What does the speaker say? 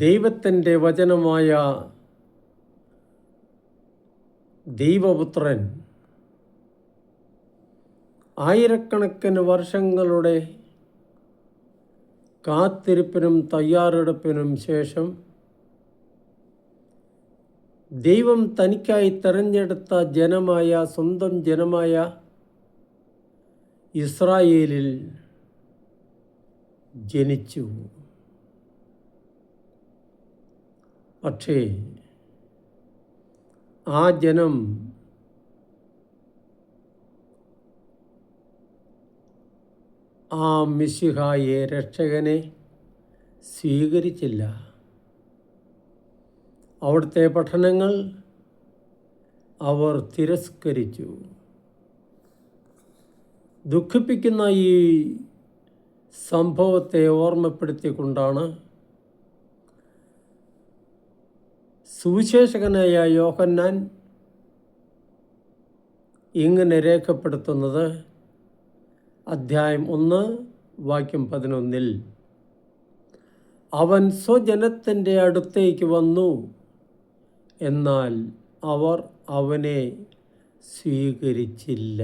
ദൈവത്തിൻ്റെ വചനമായ ദൈവപുത്രൻ ആയിരക്കണക്കിന് വർഷങ്ങളുടെ കാത്തിരിപ്പിനും തയ്യാറെടുപ്പിനും ശേഷം ദൈവം തനിക്കായി തെരഞ്ഞെടുത്ത സ്വന്തം ജനമായ ഇസ്രായേലിൽ ജനിച്ചു. പക്ഷേ ആ ജനം ആ മിശിഹായെ രക്ഷകനെ സ്വീകരിച്ചില്ല. അവിടുത്തെ പഠനങ്ങൾ അവർ തിരസ്കരിച്ചു. ദുഃഖിപ്പിക്കുന്ന ഈ സംഭവത്തെ ഓർമ്മപ്പെടുത്തിക്കൊണ്ടാണ് സുവിശേഷകനായ യോഹന്നാൻ ഇങ്ങനെ രേഖപ്പെടുത്തുന്നത്. അധ്യായം 1 വാക്യം 11. അവൻ സ്വജനത്തിൻ്റെ അടുത്തേക്ക് വന്നു, എന്നാൽ അവർ അവനെ സ്വീകരിച്ചില്ല.